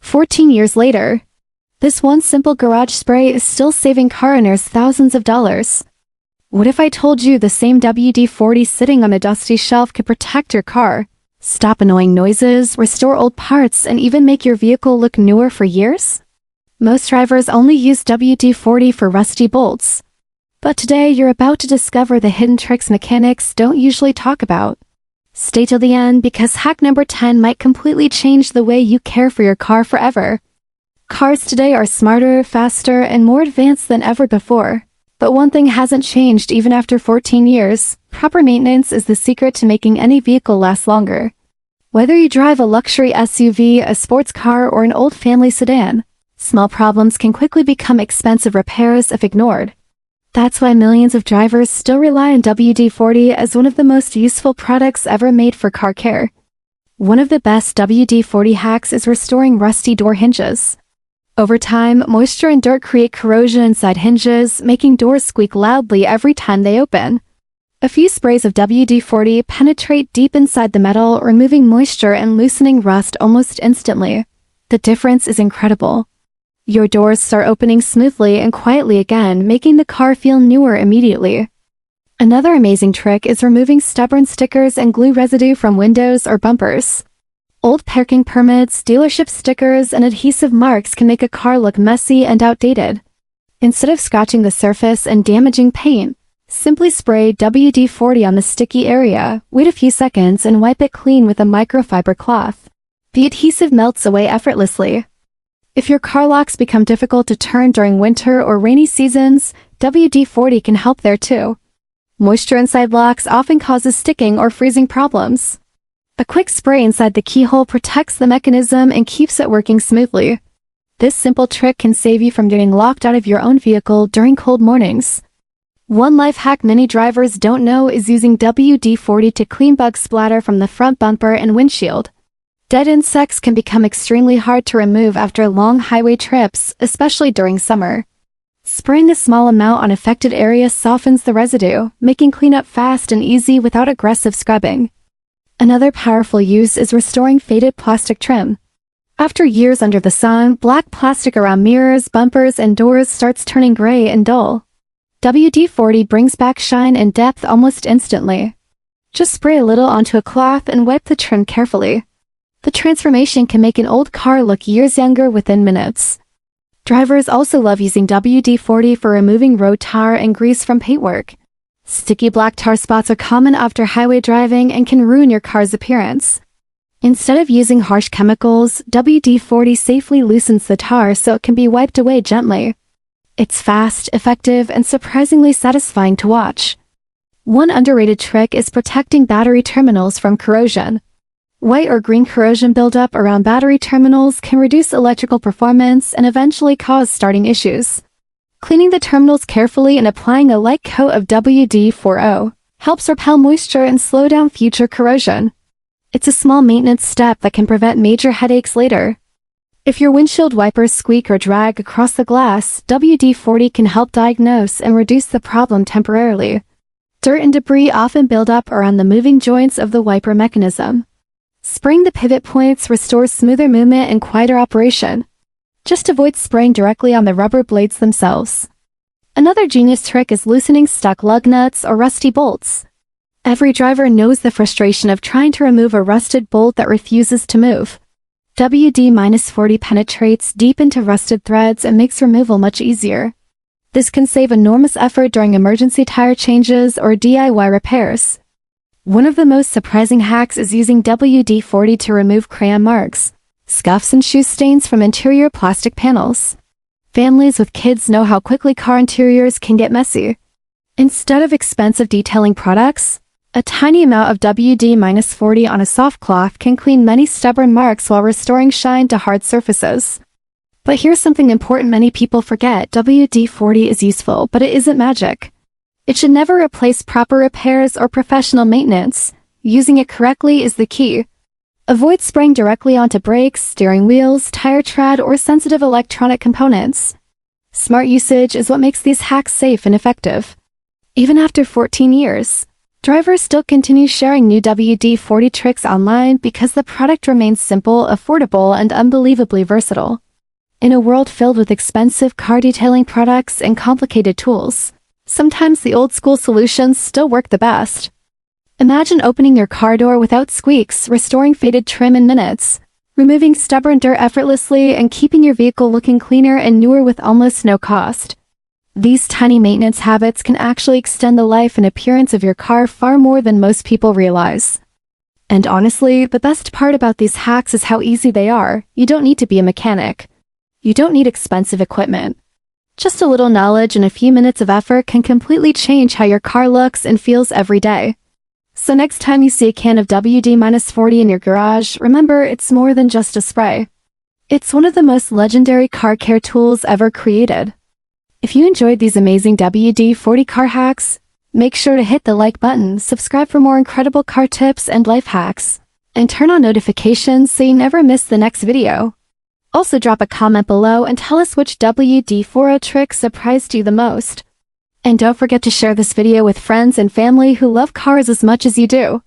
14 years later, this one simple garage spray is still saving car owners thousands of dollars. What if I told you the same WD-40 sitting on a dusty shelf could protect your car, stop annoying noises, restore old parts, and even make your vehicle look newer for years? Most drivers only use WD-40 for rusty bolts. But today you're about to discover the hidden tricks mechanics don't usually talk about. Stay till the end because hack number 10 might completely change the way you care for your car forever. Cars today are smarter, faster, and more advanced than ever before. But one thing hasn't changed even after 14 years. Proper maintenance is the secret to making any vehicle last longer. Whether you drive a luxury SUV, a sports car, or an old family sedan, small problems can quickly become expensive repairs if ignored. That's why millions of drivers still rely on WD-40 as one of the most useful products ever made for car care. One of the best WD-40 hacks is restoring rusty door hinges. Over time, moisture and dirt create corrosion inside hinges, making doors squeak loudly every time they open. A few sprays of WD-40 penetrate deep inside the metal, removing moisture and loosening rust almost instantly. The difference is incredible. Your doors start opening smoothly and quietly again, making the car feel newer immediately. Another amazing trick is removing stubborn stickers and glue residue from windows or bumpers. Old parking permits, dealership stickers, and adhesive marks can make a car look messy and outdated. Instead of scratching the surface and damaging paint, simply spray WD-40 on the sticky area, wait a few seconds, and wipe it clean with a microfiber cloth. The adhesive melts away effortlessly. If your car locks become difficult to turn during winter or rainy seasons, WD-40 can help there too. Moisture inside locks often causes sticking or freezing problems. A quick spray inside the keyhole protects the mechanism and keeps it working smoothly. This simple trick can save you from getting locked out of your own vehicle during cold mornings. One life hack many drivers don't know is using WD-40 to clean bug splatter from the front bumper and windshield. Dead insects can become extremely hard to remove after long highway trips, especially during summer. Spraying a small amount on affected areas softens the residue, making cleanup fast and easy without aggressive scrubbing. Another powerful use is restoring faded plastic trim. After years under the sun, black plastic around mirrors, bumpers, and doors starts turning gray and dull. WD-40 brings back shine and depth almost instantly. Just spray a little onto a cloth and wipe the trim carefully. The transformation can make an old car look years younger within minutes. Drivers also love using WD-40 for removing road tar and grease from paintwork. Sticky black tar spots are common after highway driving and can ruin your car's appearance. Instead of using harsh chemicals, WD-40 safely loosens the tar so it can be wiped away gently. It's fast, effective, and surprisingly satisfying to watch. One underrated trick is protecting battery terminals from corrosion. White or green corrosion buildup around battery terminals can reduce electrical performance and eventually cause starting issues. Cleaning the terminals carefully and applying a light coat of WD-40 helps repel moisture and slow down future corrosion. It's a small maintenance step that can prevent major headaches later. If your windshield wipers squeak or drag across the glass, WD-40 can help diagnose and reduce the problem temporarily. Dirt and debris often build up around the moving joints of the wiper mechanism. Spraying the pivot points restores smoother movement and quieter operation. Just avoid spraying directly on the rubber blades themselves. Another genius trick is loosening stuck lug nuts or rusty bolts. Every driver knows the frustration of trying to remove a rusted bolt that refuses to move. WD-40 penetrates deep into rusted threads and makes removal much easier. This can save enormous effort during emergency tire changes or DIY repairs. One of the most surprising hacks is using WD-40 to remove crayon marks, scuffs, and shoe stains from interior plastic panels. Families with kids know how quickly car interiors can get messy. Instead of expensive detailing products, a tiny amount of WD-40 on a soft cloth can clean many stubborn marks while restoring shine to hard surfaces. But here's something important many people forget: WD-40 is useful, but it isn't magic. It should never replace proper repairs or professional maintenance. Using it correctly is the key. Avoid spraying directly onto brakes, steering wheels, tire tread, or sensitive electronic components. Smart usage is what makes these hacks safe and effective. Even after 14 years, Drivers still continue sharing new WD-40 tricks online because the product remains simple, affordable, and unbelievably versatile. In a world filled with expensive car detailing products and complicated tools, sometimes the old-school solutions still work the best. Imagine opening your car door without squeaks, restoring faded trim in minutes, removing stubborn dirt effortlessly, and keeping your vehicle looking cleaner and newer with almost no cost. These tiny maintenance habits can actually extend the life and appearance of your car far more than most people realize. And honestly, the best part about these hacks is how easy they are. You don't need to be a mechanic. You don't need expensive equipment. Just a little knowledge and a few minutes of effort can completely change how your car looks and feels every day. So next time you see a can of WD-40 in your garage, remember it's more than just a spray. It's one of the most legendary car care tools ever created. If you enjoyed these amazing WD-40 car hacks, make sure to hit the like button, subscribe for more incredible car tips and life hacks, and turn on notifications so you never miss the next video. Also drop a comment below and tell us which WD-40 trick surprised you the most. And don't forget to share this video with friends and family who love cars as much as you do.